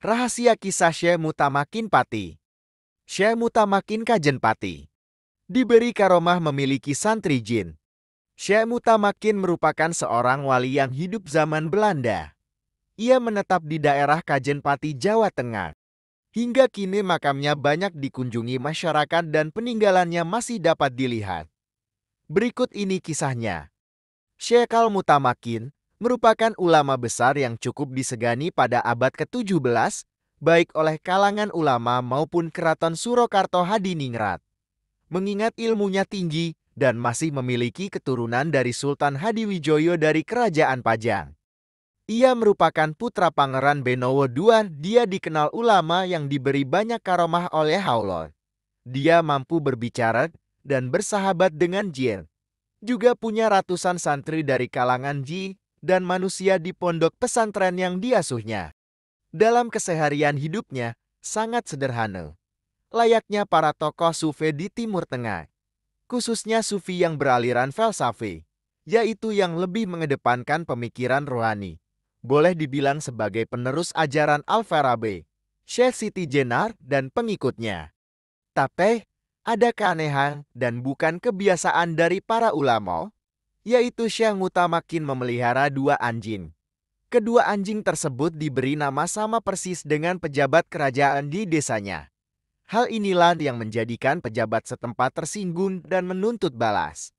Rahasia kisah Syekh Mutamakin Pati. Syekh Mutamakin Kajen Pati diberi karomah memiliki santri jin. Syekh Mutamakin merupakan seorang wali yang hidup zaman Belanda. Ia menetap di daerah Kajen Pati, Jawa Tengah. Hingga kini makamnya banyak dikunjungi masyarakat dan peninggalannya masih dapat dilihat. Berikut ini kisahnya. Syekh Al-Mutamakin merupakan ulama besar yang cukup disegani pada abad ke-17, baik oleh kalangan ulama maupun keraton Surakarta Hadiningrat. Mengingat ilmunya tinggi dan masih memiliki keturunan dari Sultan Hadiwijoyo dari Kerajaan Pajang. Ia merupakan putra Pangeran Benowo II. Dia dikenal ulama yang diberi banyak karomah oleh Allah. Dia mampu berbicara dan bersahabat dengan jin. Juga punya ratusan santri dari kalangan jin dan manusia di pondok pesantren yang diasuhnya. Dalam keseharian hidupnya, sangat sederhana. Layaknya para tokoh sufi di Timur Tengah. Khususnya sufi yang beraliran falsafi, yaitu yang lebih mengedepankan pemikiran rohani. Boleh dibilang sebagai penerus ajaran Al-Farabi, Syekh Siti Jenar, dan pengikutnya. Tapi, ada keanehan dan bukan kebiasaan dari para ulama, yaitu Syekh Mutamakin memelihara 2 anjing. Kedua anjing tersebut diberi nama sama persis dengan pejabat kerajaan di desanya. Hal inilah yang menjadikan pejabat setempat tersinggung dan menuntut balas.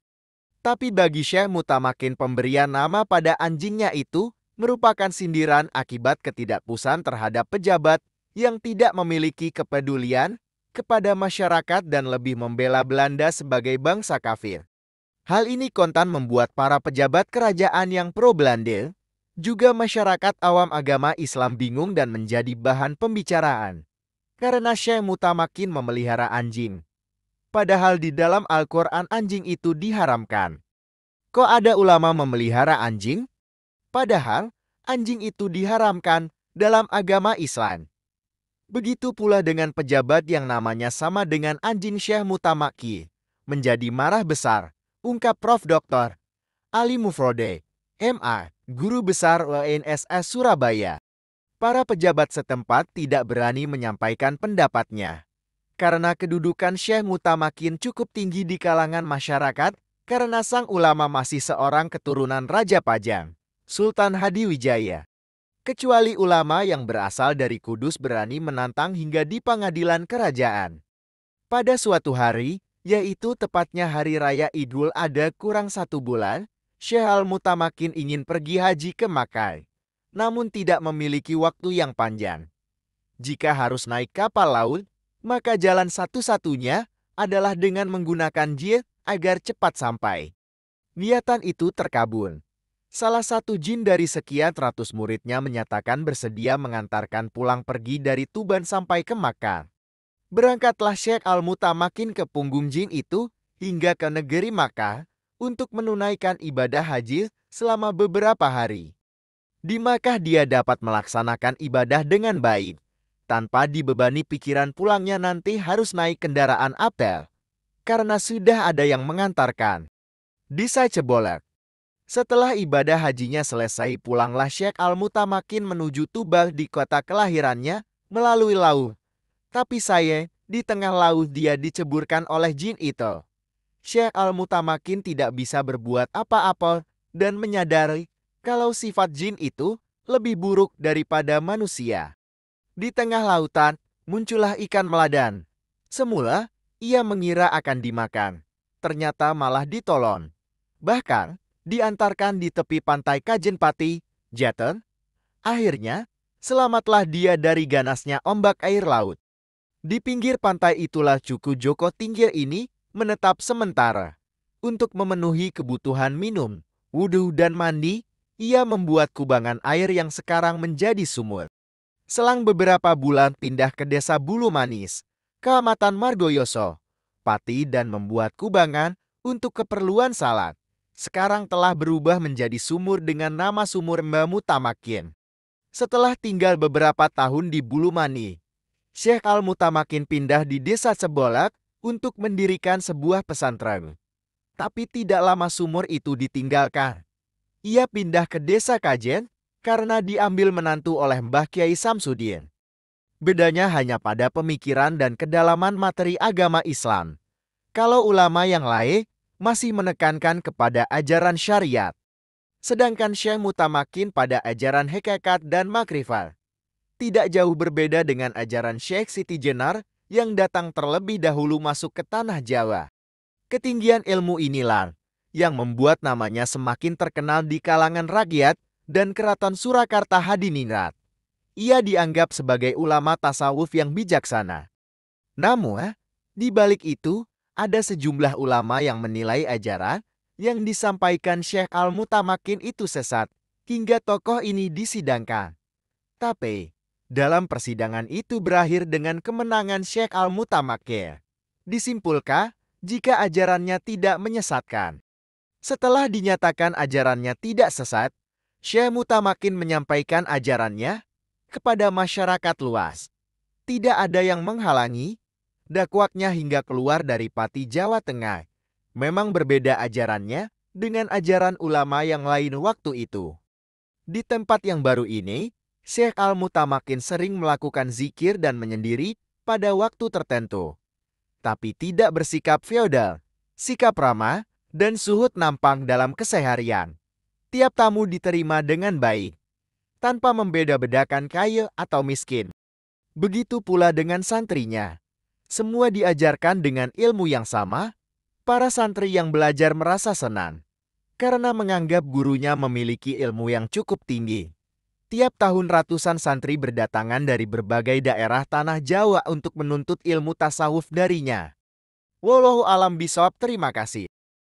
Tapi bagi Syekh Mutamakin, pemberian nama pada anjingnya itu merupakan sindiran akibat ketidakpuasan terhadap pejabat yang tidak memiliki kepedulian kepada masyarakat dan lebih membela Belanda sebagai bangsa kafir. Hal ini kontan membuat para pejabat kerajaan yang pro-Belanda, juga masyarakat awam agama Islam bingung dan menjadi bahan pembicaraan. Karena Syekh Mutamakin memelihara anjing. Padahal di dalam Al-Quran anjing itu diharamkan. Kok ada ulama memelihara anjing? Padahal anjing itu diharamkan dalam agama Islam. Begitu pula dengan pejabat yang namanya sama dengan anjing Syekh Mutamakin. Menjadi marah besar, ungkap Prof. Dr. Ali Mufrode, MA, Guru Besar UNSS Surabaya. Para pejabat setempat tidak berani menyampaikan pendapatnya. Karena kedudukan Syekh Mutamakin cukup tinggi di kalangan masyarakat, karena sang ulama masih seorang keturunan Raja Pajang, Sultan Hadiwijaya. Kecuali ulama yang berasal dari Kudus berani menantang hingga di pengadilan kerajaan. Pada suatu hari, yaitu tepatnya hari raya Idul Adha kurang 1 bulan, Syekh Al-Mutamakin ingin pergi haji ke Makkah, namun tidak memiliki waktu yang panjang. Jika harus naik kapal laut, maka jalan satu-satunya adalah dengan menggunakan jin agar cepat sampai. Niatan itu terkabul. Salah satu jin dari sekian ratus muridnya menyatakan bersedia mengantarkan pulang pergi dari Tuban sampai ke Makkah. Berangkatlah Syekh Al-Mutamakin ke punggung jin itu hingga ke negeri Makkah untuk menunaikan ibadah haji selama beberapa hari. Di Makkah dia dapat melaksanakan ibadah dengan baik, tanpa dibebani pikiran pulangnya nanti harus naik kendaraan apel, karena sudah ada yang mengantarkan. Di Cebolak. Setelah ibadah hajinya selesai, pulanglah Syekh Al-Mutamakin menuju Tuban di kota kelahirannya melalui laut. Tapi di tengah laut dia diceburkan oleh jin itu. Syekh Al-Mutamakin tidak bisa berbuat apa-apa dan menyadari kalau sifat jin itu lebih buruk daripada manusia. Di tengah lautan, muncullah ikan meladan. Semula, ia mengira akan dimakan. Ternyata malah ditolong. Bahkan, diantarkan di tepi pantai Kajen Pati, Jateng. Akhirnya, selamatlah dia dari ganasnya ombak air laut. Di pinggir pantai itulah Cuku Joko Tingkir ini menetap sementara. Untuk memenuhi kebutuhan minum, wudhu dan mandi, ia membuat kubangan air yang sekarang menjadi sumur. Selang beberapa bulan pindah ke desa Bulu Manis, Kecamatan Margoyoso, Pati dan membuat kubangan untuk keperluan salat. Sekarang telah berubah menjadi sumur dengan nama Sumur Mbah Mutamakin. Setelah tinggal beberapa tahun di Bulu Manis, Syekh Al-Mutamakin pindah di desa Cebolak untuk mendirikan sebuah pesantren. Tapi tidak lama sumur itu ditinggalkan. Ia pindah ke desa Kajen karena diambil menantu oleh Mbah Kiai Samsudin. Bedanya hanya pada pemikiran dan kedalaman materi agama Islam. Kalau ulama yang lain masih menekankan kepada ajaran syariat, sedangkan Syekh Mutamakin pada ajaran hakikat dan makrifat. Tidak jauh berbeda dengan ajaran Syekh Siti Jenar yang datang terlebih dahulu masuk ke tanah Jawa. Ketinggian ilmu inilah yang membuat namanya semakin terkenal di kalangan rakyat dan keraton Surakarta Hadiningrat. Ia dianggap sebagai ulama tasawuf yang bijaksana. Namun, di balik itu, ada sejumlah ulama yang menilai ajaran yang disampaikan Syekh Al-Mutamakin itu sesat, hingga tokoh ini disidangkan. Tapi, dalam persidangan itu berakhir dengan kemenangan Syekh Al-Mutamakin. Disimpulkan, jika ajarannya tidak menyesatkan. Setelah dinyatakan ajarannya tidak sesat, Syekh Mutamakin menyampaikan ajarannya kepada masyarakat luas. Tidak ada yang menghalangi dakwahnya hingga keluar dari Pati Jawa Tengah. Memang berbeda ajarannya dengan ajaran ulama yang lain waktu itu. Di tempat yang baru ini, Syekh Al-Mutamakin sering melakukan zikir dan menyendiri pada waktu tertentu. Tapi tidak bersikap feodal, sikap ramah, dan suhud nampak dalam keseharian. Tiap tamu diterima dengan baik, tanpa membeda-bedakan kaya atau miskin. Begitu pula dengan santrinya. Semua diajarkan dengan ilmu yang sama. Para santri yang belajar merasa senang karena menganggap gurunya memiliki ilmu yang cukup tinggi. Tiap tahun ratusan santri berdatangan dari berbagai daerah tanah Jawa untuk menuntut ilmu tasawuf darinya. Wallahu alam bishawab. Terima kasih.